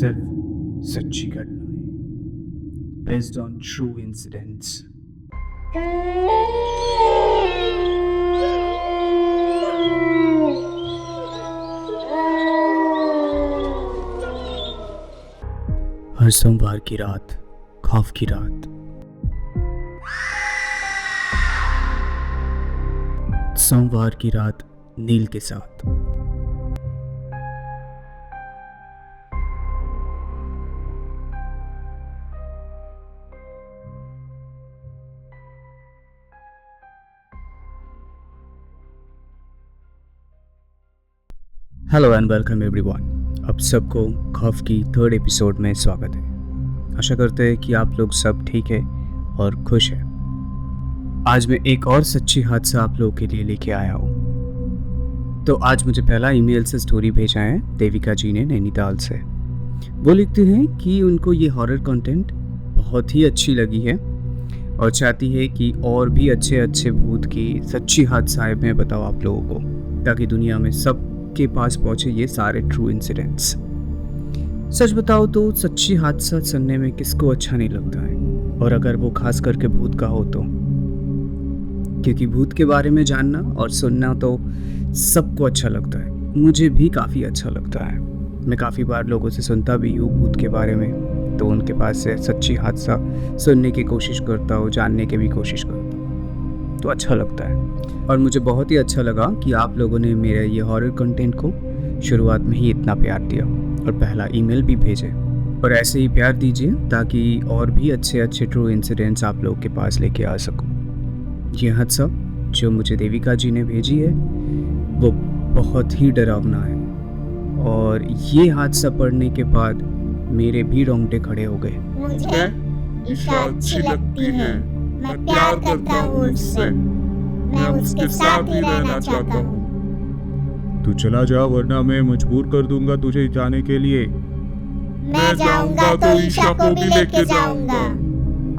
सिर्फ सच्ची घटनाएं बेस्ड ऑन ट्रू इंसिडेंट्स। हर सोमवार की रात खौफ की रात। सोमवार की रात नील के साथ। Hello and welcome everyone. आप सबको खौफ की थर्ड एपिसोड में स्वागत है। आशा करते हैं कि आप लोग सब ठीक है और खुश है। आज मैं एक और सच्ची हादसा आप लोगों के लिए लेके आया हूँ। तो आज मुझे पहला ईमेल से स्टोरी भेजा है देविका जी ने नैनीताल से। वो लिखते हैं कि उनको ये हॉरर कंटेंट बहुत ही अच्छी लगी है और चाहती है कि और भी अच्छे अच्छे भूत की सच्ची हादसाएं मैं बताऊँ आप लोगों को, ताकि दुनिया में सब के पास पहुंचे ये सारे ट्रू इंसिडेंट्स। सच बताओ तो सच्ची हादसा सुनने में किसको अच्छा नहीं लगता है, और अगर वो खास करके भूत का हो तो, क्योंकि भूत के बारे में जानना और सुनना तो सबको अच्छा लगता है। मुझे भी काफ़ी अच्छा लगता है। मैं काफ़ी बार लोगों से सुनता भी हूँ भूत के बारे में, तो उनके पास से सच्ची हादसा सुनने की कोशिश करता हूँ, जानने की भी कोशिश करता हूँ, तो अच्छा लगता है। और मुझे बहुत ही अच्छा लगा कि आप लोगों ने मेरे ये हॉरर कंटेंट को शुरुआत में ही इतना प्यार दिया और पहला ईमेल भी भेजे। और ऐसे ही प्यार दीजिए ताकि और भी अच्छे अच्छे ट्रू इंसिडेंट्स आप लोगों के पास लेके आ सकूं। ये हादसा जो मुझे देविका जी ने भेजी है वो बहुत ही डरावना है, और ये हादसा पढ़ने के बाद मेरे भी रोंगटे खड़े हो गए। मुझे ईशा अच्छी लगती है, मैं प्यार करता हूँ उससे, मैं उसके साथ ही रहना चाहता हूँ। तू चला जा वरना मैं मजबूर कर दूंगा तुझे जाने के लिए। मैं जाऊंगा तो ईशा को भी लेके जाऊंगा,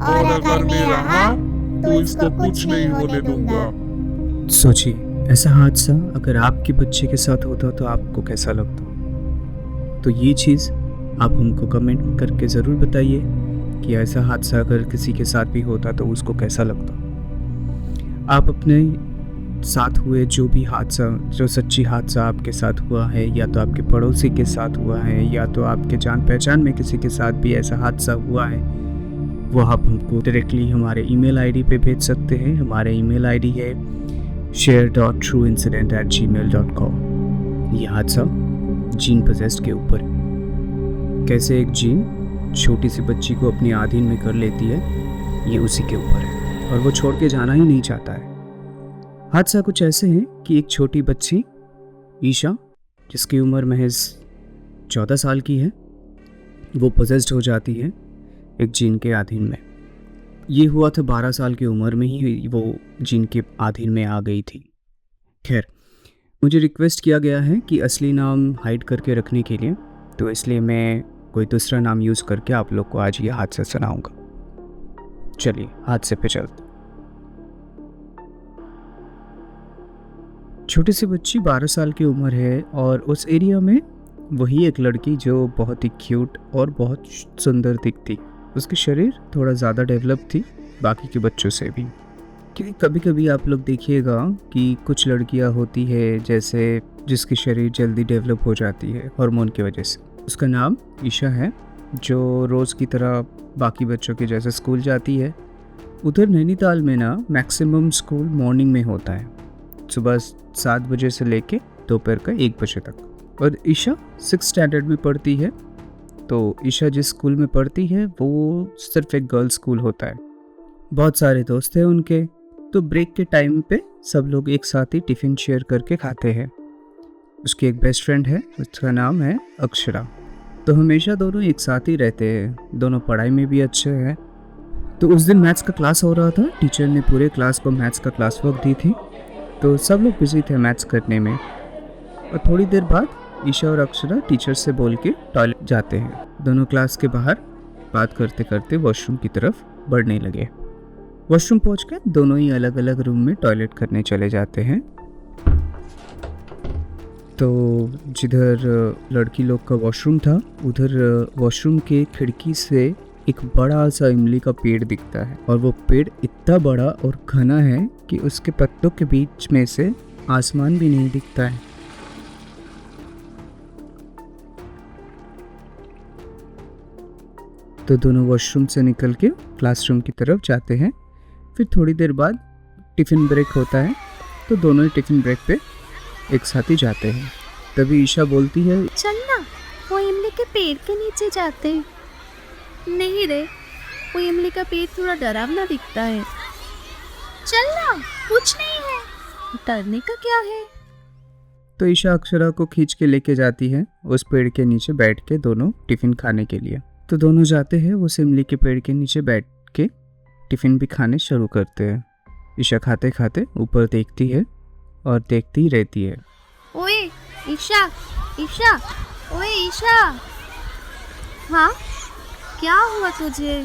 और अगर मैं रहा तो इसको कुछ नहीं होने दूंगा। सोचिए, ऐसा हादसा अगर आपके बच्चे के साथ होता तो आपको कैसा लगता? तो ये चीज़ आप हमको कमेंट करके ज़रूर बताइए कि ऐसा हादसा अगर किसी के साथ भी होता तो उसको कैसा लगता। आप अपने साथ हुए जो भी हादसा, जो सच्ची हादसा आपके साथ हुआ है, या तो आपके पड़ोसी के साथ हुआ है, या तो आपके जान पहचान में किसी के साथ भी ऐसा हादसा हुआ है, वो आप हमको डायरेक्टली हमारे ईमेल आईडी पे भेज सकते हैं। हमारे ईमेल आईडी है share.trueincident@gmail.com। ये हादसा जीन पजेस्ट के ऊपर है। कैसे एक जीन छोटी सी बच्ची को अपनी अधीन में कर लेती है, ये उसी के ऊपर है, और वो छोड़ के जाना ही नहीं चाहता है। हादसा कुछ ऐसे है कि एक छोटी बच्ची ईशा, जिसकी उम्र महज 14 साल की है, वो पोजेस्ड हो जाती है एक जीन के अधीन में। ये हुआ था 12 साल की उम्र में ही वो जीन के अधीन में आ गई थी। खैर, मुझे रिक्वेस्ट किया गया है कि असली नाम हाइड करके रखने के लिए, तो इसलिए मैं कोई दूसरा नाम यूज़ करके आप लोग को आज ये हादसा सुनाऊंगा। चलिए हादसे पे चलते। छोटी सी बच्ची 12 साल की उम्र है, और उस एरिया में वही एक लड़की जो बहुत ही क्यूट और बहुत सुंदर दिखती। उसकी शरीर थोड़ा ज़्यादा डेवलप थी बाकी के बच्चों से भी, क्योंकि कभी कभी आप लोग देखिएगा कि कुछ लड़कियां होती है जैसे जिसकी शरीर जल्दी डेवलप हो जाती है हार्मोन की वजह से। उसका नाम ईशा है, जो रोज़ की तरह बाकी बच्चों के जैसे स्कूल जाती है। उधर नैनीताल में ना मैक्सिमम स्कूल मॉर्निंग में होता है, सुबह 7 बजे से लेके दोपहर का 1 बजे तक। और ईशा 6th स्टैंडर्ड में पढ़ती है। तो ईशा जिस स्कूल में पढ़ती है वो सिर्फ एक गर्ल्स स्कूल होता है। बहुत सारे दोस्त हैं उनके, तो ब्रेक के टाइम पे सब लोग एक साथ ही टिफ़िन शेयर करके खाते हैं। उसकी एक बेस्ट फ्रेंड है, उसका नाम है अक्षरा। तो हमेशा दोनों एक साथ ही रहते हैं, दोनों पढ़ाई में भी अच्छे हैं। तो उस दिन मैथ्स का क्लास हो रहा था, टीचर ने पूरे क्लास को मैथ्स का क्लास वर्क दी थी, तो सब लोग बिजी थे मैथ्स करने में। और थोड़ी देर बाद ईशा और अक्षरा टीचर से बोल के टॉयलेट जाते हैं। दोनों क्लास के बाहर बात करते करते वॉशरूम की तरफ बढ़ने लगे। वॉशरूम पहुंचकर दोनों ही अलग अलग रूम में टॉयलेट करने चले जाते हैं। तो जिधर लड़की लोग का वॉशरूम था, उधर वॉशरूम के खिड़की से एक बड़ा सा इमली का पेड़ दिखता है, और वो पेड़ इतना बड़ा और घना है कि उसके पत्तों के बीच में से आसमान भी नहीं दिखता है। तो दोनों वॉशरूम से निकल के क्लासरूम की तरफ जाते हैं। फिर थोड़ी देर बाद टिफ़िन ब्रेक होता है, तो दोनों ही टिफ़िन ब्रेक पे एक साथ ही जाते हैं। तभी ईशा बोलती है, चल ना वो इमली के पेड़ के नीचे जाते हैं। नहीं रे, वो इमली का पेड़ थोड़ा डरावना दिखता है। चल ना, कुछ नहीं है, डरने का क्या है। तो ईशा अक्षरा को खींच के लेके जाती है उस पेड़ के नीचे बैठ के दोनों टिफ़िन खाने के लिए। तो दोनों जाते हैं उस इमली के पेड़ के नीचे बैठ के टिफ़िन भी खाने शुरू करते हैं। ईशा खाते खाते ऊपर देखती है और देखती ही रहती है। ओए ईशा, ईशा, ओए ईशा। हाँ, क्या हुआ तुझे?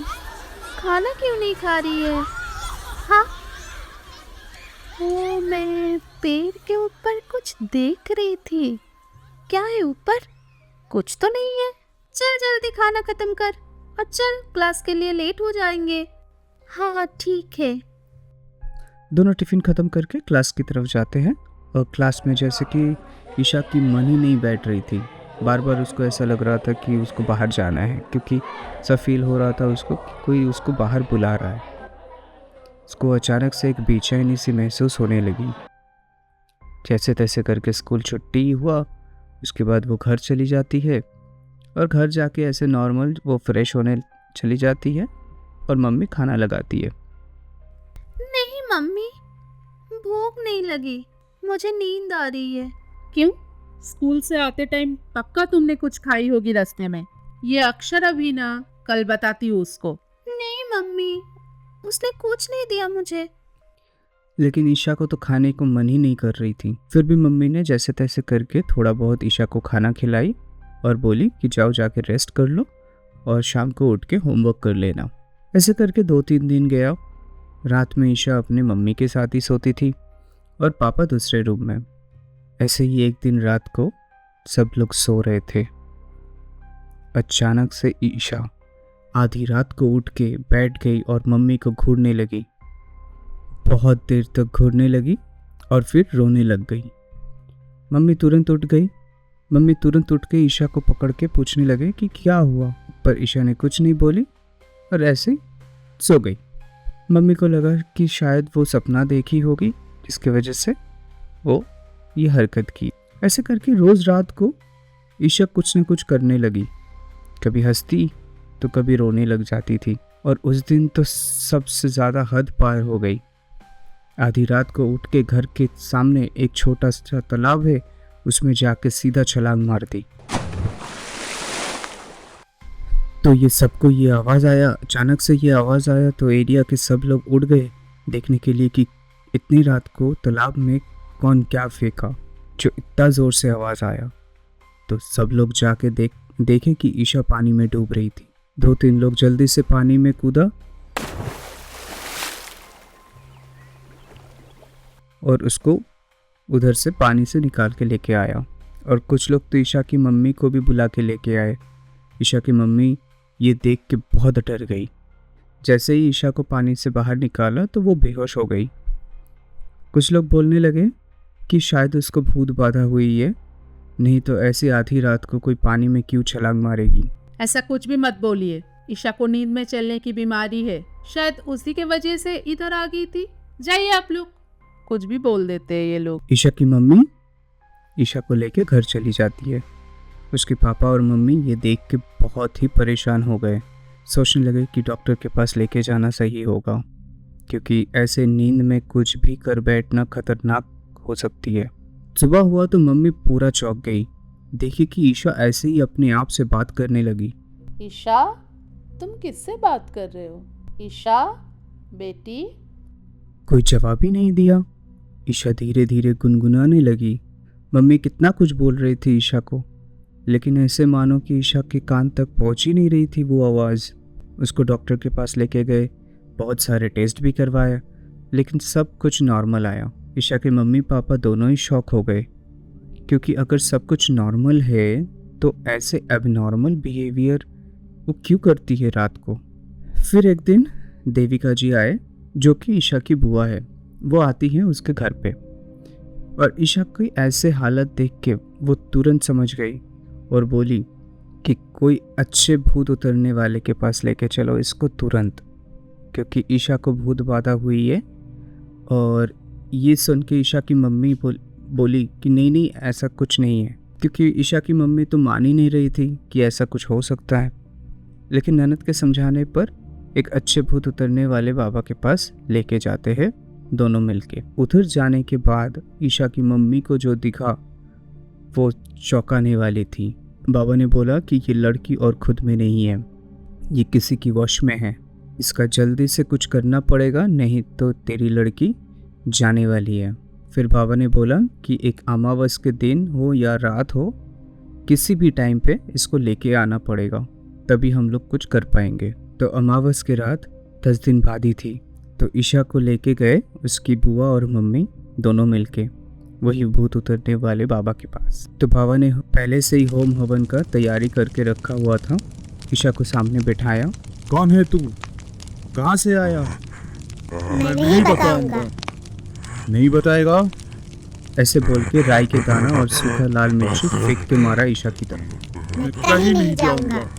खाना क्यों नहीं खा रही है? हाँ, वो मैं पेड़ के ऊपर कुछ देख रही थी। क्या है ऊपर? कुछ तो नहीं है। चल जल्दी खाना खत्म कर और चल, क्लास के लिए लेट हो जाएंगे। हाँ ठीक है। दोनों टिफ़िन ख़त्म करके क्लास की तरफ जाते हैं, और क्लास में जैसे कि ईशा की मन ही नहीं बैठ रही थी। बार बार उसको ऐसा लग रहा था कि उसको बाहर जाना है, क्योंकि सब फील हो रहा था उसको कि कोई उसको बाहर बुला रहा है। उसको अचानक से एक बेचैनी सी महसूस होने लगी। जैसे तैसे करके स्कूल छुट्टी हुआ, उसके बाद वो घर चली जाती है, और घर जाके ऐसे नॉर्मल वो फ्रेश होने चली जाती है, और मम्मी खाना लगाती है। नहीं मम्मी, भूख नहीं लगी, मुझे नींद आ रही है। क्यों? स्कूल से आते टाइम पक्का तुमने कुछ खाई होगी रास्ते में। ये अक्षरा भी ना, कल बताती हूँ उसको। नहीं मम्मी, उसने कुछ नहीं दिया मुझे। लेकिन ईशा को तो खाने को मन ही नहीं कर रही थी। फिर भी मम्मी ने जैसे तैसे करके थोड़ा बहुत ईशा को खाना खिलाई और बोली कि जाओ जाके रेस्ट कर लो और शाम को उठ के होमवर्क कर लेना। ऐसे करके 2-3 दिन गया। रात में ईशा अपनी मम्मी के साथ ही सोती थी और पापा दूसरे रूम में। ऐसे ही एक दिन रात को सब लोग सो रहे थे। अचानक से ईशा आधी रात को उठ के बैठ गई और मम्मी को घूरने लगी। बहुत देर तक घूरने लगी और फिर रोने लग गई। मम्मी तुरंत उठ के ईशा को पकड़ के पूछने लगे कि क्या हुआ, पर ईशा ने कुछ नहीं बोली और ऐसे सो गई। मम्मी को लगा कि शायद वो सपना देखी होगी, जिसकी वजह से वो ये हरकत की। ऐसे करके रोज़ रात को ईशा कुछ न कुछ करने लगी। कभी हंसती तो कभी रोने लग जाती थी, और उस दिन तो सबसे ज़्यादा हद पार हो गई। आधी रात को उठ के घर के सामने एक छोटा सा तालाब है, उसमें जाके सीधा छलांग मार दी। तो ये सबको ये आवाज़ आया, अचानक से ये आवाज़ आया तो एरिया के सब लोग उड़ गए देखने के लिए कि इतनी रात को तालाब में कौन क्या फेंका जो इतना ज़ोर से आवाज़ आया। तो सब लोग जाके देखे कि ईशा पानी में डूब रही थी। 2-3 लोग जल्दी से पानी में कूदा और उसको उधर से पानी से निकाल के लेके आया, और कुछ लोग तो ईशा की मम्मी को भी बुला के लेके आए। ईशा की मम्मी ये देख के बहुत डर गई। जैसे ही ईशा को पानी से बाहर निकाला तो वो बेहोश हो गई। कुछ लोग बोलने लगे कि शायद उसको भूत बाधा हुई है, नहीं तो ऐसी आधी रात को कोई पानी में क्यों छलांग मारेगी। ऐसा कुछ भी मत बोलिए। ईशा को नींद में चलने की बीमारी है, शायद उसी के वजह से इधर आ गई थी। जाइए आप लोग, कुछ भी बोल देते हैं ये लोग। ईशा की मम्मी ईशा को लेके घर चली जाती है। उसके पापा और मम्मी ये देख के बहुत ही परेशान हो गए। सोचने लगे कि डॉक्टर के पास लेके जाना सही होगा, क्योंकि ऐसे नींद में कुछ भी कर बैठना खतरनाक हो सकती है। सुबह हुआ तो मम्मी पूरा चौंक गई। देखी कि ईशा ऐसे ही अपने आप से बात करने लगी। ईशा, तुम किससे बात कर रहे हो? ईशा बेटी। कोई जवाब ही नहीं दिया। ईशा धीरे धीरे गुनगुनाने लगी। मम्मी कितना कुछ बोल रही थी ईशा को, लेकिन ऐसे मानो कि ईशा के कान तक पहुंच ही नहीं रही थी वो आवाज़। उसको डॉक्टर के पास लेके गए, बहुत सारे टेस्ट भी करवाया, लेकिन सब कुछ नॉर्मल आया। ईशा के मम्मी पापा दोनों ही शॉक हो गए। क्योंकि अगर सब कुछ नॉर्मल है तो ऐसे एबनॉर्मल बिहेवियर वो क्यों करती है रात को। फिर एक दिन देविका जी आए, जो कि ईशा की बुआ है। वो आती है उसके घर पे और ईशा की ऐसे हालत देख के वो तुरंत समझ गई और बोली कि कोई अच्छे भूत उतरने वाले के पास लेके चलो इसको तुरंत, क्योंकि ईशा को भूत बाधा हुई है। और ये सुन के ईशा की मम्मी बोली कि नहीं नहीं ऐसा कुछ नहीं है, क्योंकि ईशा की मम्मी तो मान ही नहीं रही थी कि ऐसा कुछ हो सकता है। लेकिन ननद के समझाने पर एक अच्छे भूत उतरने वाले बाबा के पास लेके जाते हैं दोनों मिलके। उधर जाने के बाद ईशा की मम्मी को जो दिखा वो चौंकाने वाली थी। बाबा ने बोला कि ये लड़की और खुद में नहीं है, ये किसी की वश में है, इसका जल्दी से कुछ करना पड़ेगा, नहीं तो तेरी लड़की जाने वाली है। फिर बाबा ने बोला कि एक अमावस के दिन हो या रात हो, किसी भी टाइम पे इसको लेके आना पड़ेगा, तभी हम लोग कुछ कर पाएंगे। तो अमावस की रात 10 दिन बाद ही थी, तो ईशा को लेके गए उसकी बुआ और मम्मी दोनों मिलके वही भूत उतरने वाले बाबा के पास। तो बाबा ने पहले से ही होम हवन का तैयारी करके रखा हुआ था। ईशा को सामने बिठाया। कौन है तू, कहाँ से आया? मैं नहीं बताऊंगा। नहीं बताएगा? ऐसे बोल के राई के दाना और सूखा लाल मिर्ची फेंक के मारा ईशा की तरफ। मैं कहीं नहीं जाऊंगा,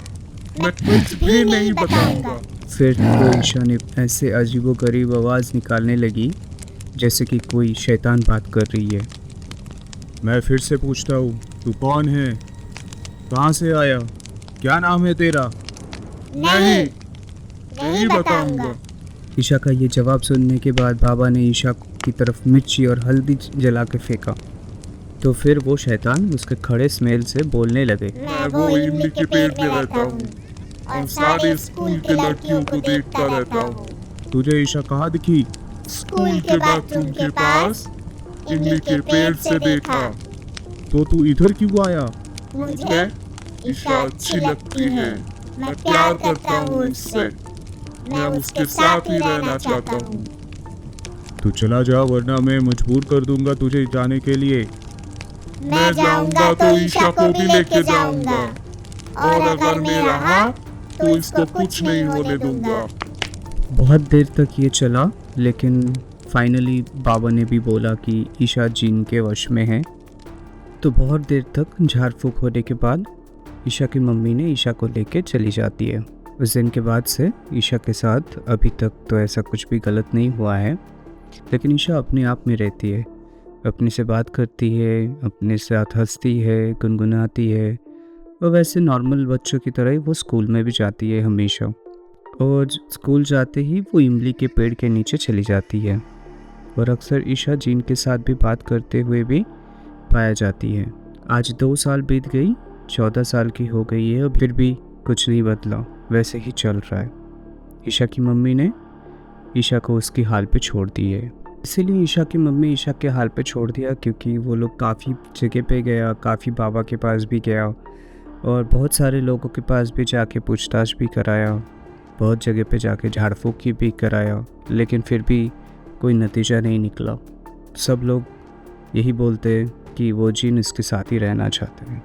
मैं कुछ भी नहीं बताऊंगा। फिर तो ईशा ने ऐसे अजीबोगरीब आवाज़ निकालने लगी जैसे कि कोई शैतान बात कर रही है। मैं फिर से पूछता हूँ, तू कौन है, कहाँ से आया, क्या नाम है तेरा? नहीं, नहीं बताऊंगा। ईशा का ये जवाब सुनने के बाद बाबा ने ईशा की तरफ मिर्ची और हल्दी जला के फेंका। तो फिर वो शैतान उसके खड़े स्मेल से बोलने लगे। मैं वो इमली के पेड़ पे रहता हूँ और सारे स्कूल के लड़कियों को देखता रहता हूँ। तुझे ईशा कहाँ दिखी? स्कूल के बाथरूम के पास इमली के पेड़ से देखा। तो तू इधर क्यों आया? मुझे ईशा अच्छी लगती है, मैं प्यार करता हूँ उससे, मैं उसके साथ ही रहना चाहता हूँ। तू चला जा वरना मैं मजबूर कर दूंगा तुझे जाने के लिए। मैं जाऊंगा तो ईशा को भी लेके जाऊंगा, और अगर मैं रहा तो इसको कुछ नहीं होने दूंगा। बहुत देर तक ये चला, लेकिन फाइनली बाबा ने भी बोला कि ईशा जिन के वश में है। तो बहुत देर तक झाड़ फूक होने के बाद ईशा की मम्मी ने ईशा को लेके चली जाती है। उस दिन के बाद से ईशा के साथ अभी तक तो ऐसा कुछ भी गलत नहीं हुआ है, लेकिन ईशा अपने आप में रहती है, अपने से बात करती है, अपने साथ हंसती है, गुनगुनाती है, और वैसे नॉर्मल बच्चों की तरह ही वो स्कूल में भी जाती है हमेशा। और स्कूल जाते ही वो इमली के पेड़ के नीचे चली जाती है, और अक्सर ईशा जिन के साथ भी बात करते हुए भी पाया जाती है। आज 2 साल बीत गई, 14 साल की हो गई है, और फिर भी कुछ नहीं बदला, वैसे ही चल रहा है। ईशा की मम्मी ने ईशा को उसकी हाल पे छोड़ दी है। इसीलिए ईशा की मम्मी ईशा के हाल पे छोड़ दिया, क्योंकि वो लोग काफ़ी जगह पे गया, काफ़ी बाबा के पास भी गया, और बहुत सारे लोगों के पास भी जाके पूछताछ भी कराया, बहुत जगह पे जाके झाड़ फूक की भी कराया, लेकिन फिर भी कोई नतीजा नहीं निकला। सब लोग यही बोलते हैं कि वो जिन इसके साथ ही रहना चाहते हैं।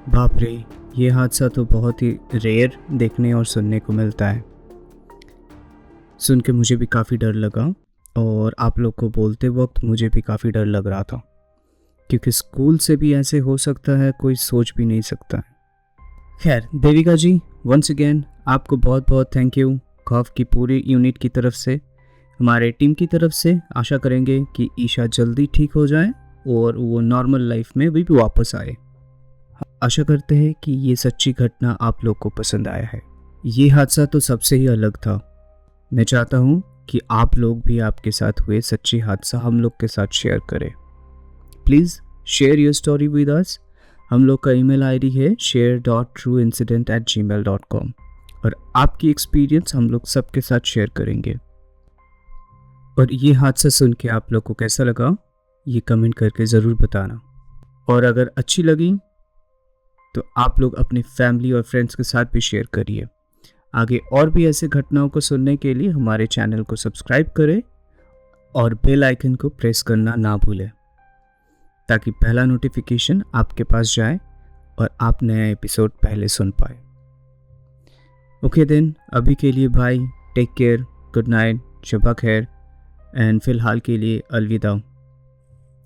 बाप रे, ये हादसा तो बहुत ही रेयर देखने और सुनने को मिलता है। सुन के मुझे भी काफ़ी डर लगा, और आप लोग को बोलते वक्त मुझे भी काफ़ी डर लग रहा था, क्योंकि स्कूल से भी ऐसे हो सकता है, कोई सोच भी नहीं सकता है। खैर देविका जी, वंस अगेन आपको बहुत बहुत थैंक यू। खौफ की पूरी यूनिट की तरफ से, हमारे टीम की तरफ से आशा करेंगे कि ईशा जल्दी ठीक हो जाए और वो नॉर्मल लाइफ में भी वापस आए। आशा करते हैं कि ये सच्ची घटना आप लोग को पसंद आया है। ये हादसा तो सबसे ही अलग था। मैं चाहता हूँ कि आप लोग भी आपके साथ हुए सच्ची हादसा हम लोग के साथ शेयर करें। Please share your story with us. हम लोग का ईमेल आईडी है share.trueincident@gmail.com, और आपकी एक्सपीरियंस हम लोग सबके साथ शेयर करेंगे। और ये हादसा सुन के आप लोग को कैसा लगा, ये कमेंट करके ज़रूर बताना। और अगर अच्छी लगी तो आप लोग अपने फैमिली और फ्रेंड्स के साथ भी शेयर करिए। आगे और भी ऐसे घटनाओं को सुनने के लिए हमारे चैनल को सब्सक्राइब करें और बेल आइकन को प्रेस करना ना भूलें, ताकि पहला नोटिफिकेशन आपके पास जाए और आप नया एपिसोड पहले सुन पाए। ओके देन, अभी के लिए bye, take care, good night, शबा खैर, एंड फिलहाल के लिए अलविदा।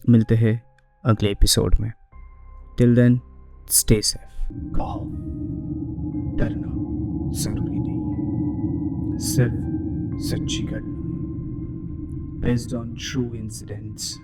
मिलते हैं अगले एपिसोड में। Till then, stay safe. डरना जरूरी नहीं है, सिर्फ सच्ची घटना बेस्ड ऑन ट्रू इंसिडेंट्स।